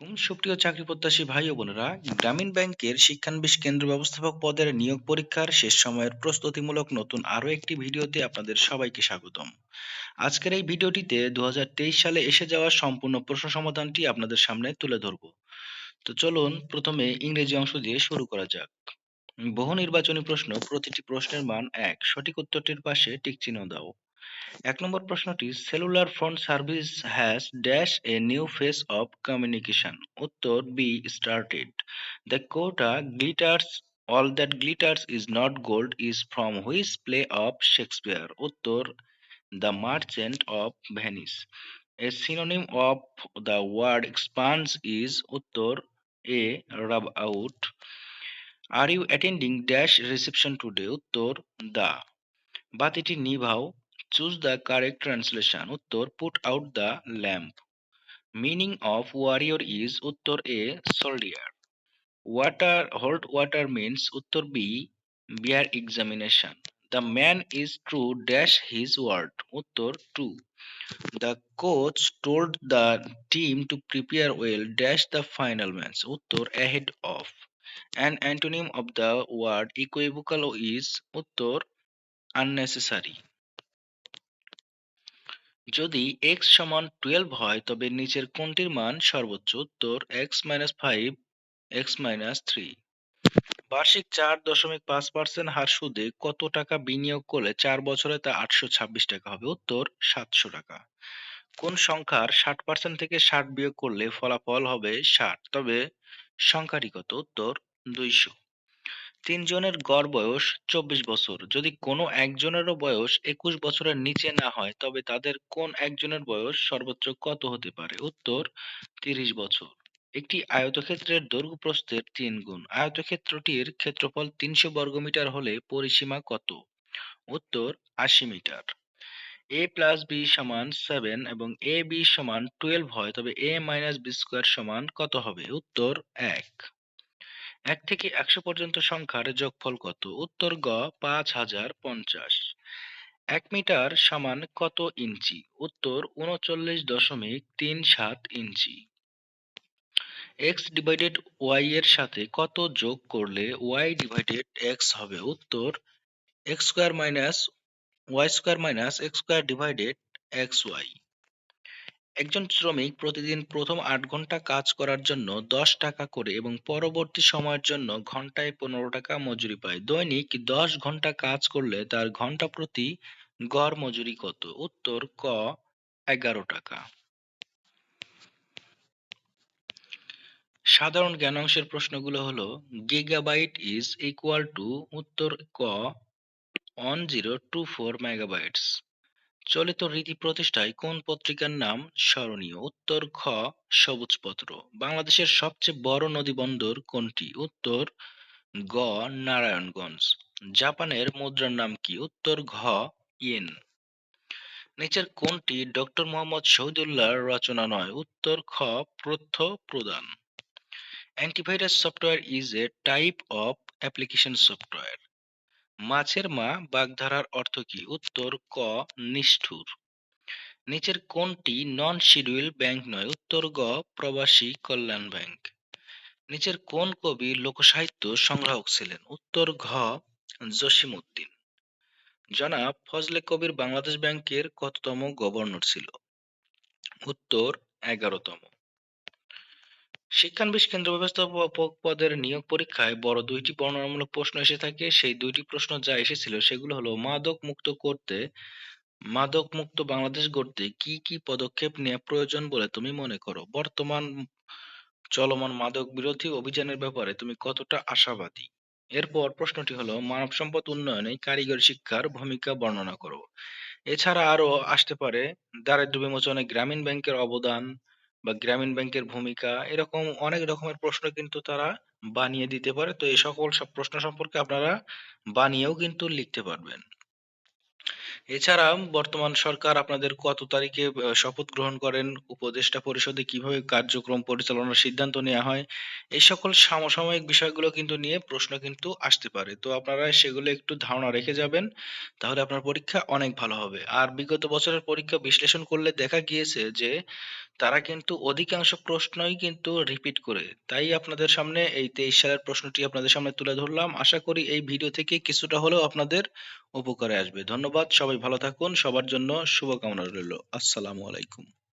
সুপ্রিয় চাকরি প্রত্যাশী ভাই ও বোনেরা, গ্রামীণ ব্যাংকের শিক্ষানবিশ কেন্দ্র ব্যবস্থাপক পদের নিয়োগ পরীক্ষার শেষ সময়ের প্রস্তুতিমূলক নতুন আরো একটি ভিডিওতে আপনাদের সবাইকে স্বাগতম। আজকের এই ভিডিওটিতে 2023 সালে এসে যাওয়া সম্পূর্ণ প্রশ্ন সমাধানটি আপনাদের সামনে তুলে ধরব। তো চলুন প্রথমে ইংরেজি অংশ দিয়ে শুরু করা যাক। বহু নির্বাচনী প্রশ্ন, প্রতিটি প্রশ্নের মান 1, সঠিক উত্তরটির পাশে টিক চিহ্ন দাও। ১ নম্বর প্রশ্নটি, cellular phone service has dash a new phase of communication. উত্তর B, started. The quote glitters, all that glitters is not gold is from which play of Shakespeare. উত্তর the Merchant of Venice. A synonym of the word expanse is. উত্তর A, rub out. Are you attending dash reception today. উত্তর the. বাতিটি নিভাও। Choose the correct translation. উত্তর put out the lamp. Meaning of warrior is. উত্তর A, soldier. Water hold water means. উত্তর B, bear examination. The man is true dash his word. উত্তর to. The coach told the team to prepare well dash the final match. উত্তর ahead of. An antonym of the word equivocal is. উত্তর unnecessary. যদি x সমান 12 হয় তবে নিচের কোনটির মান সর্বোচ্চ। উত্তর x মাইনাস 5, x মাইনাস 3। বার্ষিক 4.5% হার সুদে কত টাকা বিনিয়োগ করলে 4 বছরে তা 826 টাকা হবে। উত্তর 700 টাকা। কোন সংখ্যার 60% থেকে 60 বিয়োগ করলে ফলাফল হবে 60, তবে সংখ্যাটি কত? উত্তর 200। তিনজনের গড় বয়স 24 বছর। যদি কোনো একজনেরও বয়স 21 বছরের নিচে না হয় তবে তাদের কোন একজনের বয়স সর্বোচ্চ কত হতে পারে? উত্তর 30 বছর। একটি আয়তক্ষেত্রের দৈর্ঘ্য প্রস্থের 3 গুণ। আয়তক্ষেত্রটির ক্ষেত্রফল 300 বর্গমিটার হলে পরিসীমা কত? উত্তর 80 মিটার। a প্লাস b সমান 7 এবং a b সমান 12 হয় তবে a মাইনাস b স্কোয়ার সমান কত হবে? উত্তর 1। ১ থেকে ১০০ পর্যন্ত সংখ্যার যোগফল কত? উত্তর গ, 5050। ১ মিটার সমান কত ইঞ্চি? উত্তর ৩৯.37 ইঞ্চি। এক্স ডিভাইডেড ওয়াই এর সাথে কত যোগ করলে ওয়াই ডিভাইডেড এক্স হবে? উত্তর x square minus y square minus x square divided x y. একজন শ্রমিক প্রতিদিন প্রথম ৮ ঘন্টা কাজ করার জন্য ১০ টাকা করে এবং পরবর্তী সময়ের জন্য ঘন্টায় ১৫ টাকা মজুরি পায়। দৈনিক ১০ ঘন্টা কাজ করলে তার ঘন্টা প্রতি গড় মজুরি কত? উত্তর ক, ১১ টাকা। সাধারণ জ্ঞান অংশের প্রশ্নগুলো হলো, গিগাবাইট ইজ ইকুয়াল টু। উত্তর ক, 1024 মেগাবাইটস। চলিত রীতি প্রতিষ্ঠায় কোন পত্রিকার নাম স্মরণীয়? উত্তর খ, সবুজপত্র। বাংলাদেশের সবচেয়ে বড় নদীবন্দর কোনটি? উত্তর গ, নারায়ণগঞ্জ। জাপানের মুদ্রার নাম কি? উত্তর ঘ, ইয়েন। নিচের কোনটি ডক্টর মোহাম্মদ শহীদুল্লাহর রচনা নয়? উত্তর খ, প্রথ্য প্রদান। Antivirus software is a type of application software. মাছের মা বাগধারার অর্থ কি? উত্তর ক, নিষ্ঠুর। নিচের কোনটি নন শিডিউল ব্যাংক নয়? উত্তর গ, প্রবাসী কল্যাণ ব্যাংক। নিচের কোন কবি লোকসাহিত্য সংগ্রাহক ছিলেন? উত্তর ঘ, জসিমউদ্দিন। জনাব ফজলে কবির বাংলাদেশ ব্যাংকের কততম গভর্নর ছিল? উত্তর 11তম। শিক্ষানবিশ কেন্দ্র ব্যবস্থাপক পদের নিয়োগ পরীক্ষায় বড় দুইটি বর্ণনামূলক প্রশ্ন এসে থাকে। সেই দুইটি প্রশ্ন যা এসেছিল সেগুলো হলো, মাদক মুক্ত বাংলাদেশ গড়তে কি কি পদক্ষেপ নেওয়া প্রয়োজন বলে তুমি মনে করো? বর্তমান চলমান মাদক বিরোধী অভিযানের ব্যাপারে তুমি কতটা আশাবাদী? এরপর প্রশ্নটি হলো, মানব সম্পদ উন্নয়নে কারিগরি শিক্ষার ভূমিকা বর্ণনা করো। এছাড়া আরো আসতে পারে, দারিদ্র্য বিমোচনে গ্রামীণ ব্যাংকের অবদান বা গ্রামীণ ব্যাংকের ভূমিকা, এরকম অনেক রকমের প্রশ্ন কিন্তু তারা বানিয়ে দিতে পারে। তো এই সকল সব প্রশ্ন সম্পর্কে আপনারা বানিয়েও কিন্তু লিখতে পারবেন। এছাড়া বর্তমান সরকার আপনাদের কত তারিখে শপথ গ্রহণ করেন, উপদেষ্টা পরিষদে কিভাবে কার্যক্রম পরিচালনার সিদ্ধান্ত নেওয়া হয়, এই সকল সমসাময়িক বিষয়গুলো কিন্তু নিয়ে প্রশ্ন কিন্তু আসতে পারে। তো আপনারা সেগুলো একটু ধারণা রেখে যাবেন, তাহলে আপনার পরীক্ষা অনেক ভালো হবে। আর বিগত বছরের পরীক্ষা বিশ্লেষণ করলে দেখা গিয়েছে যে তারা কিন্তু অধিকাংশ প্রশ্নই কিন্তু রিপিট করে। তাই আপনাদের সামনে এই ২৩ সালের প্রশ্নটি আপনাদের সামনে তুলে ধরলাম। আশা করি এই ভিডিও থেকে কিছুটা হলেও আপনাদের উপকারে আসবে। ধন্যবাদ। সবাই ভালো থাকুন। সবার জন্য শুভকামনা রইলো। আসসালামু আলাইকুম।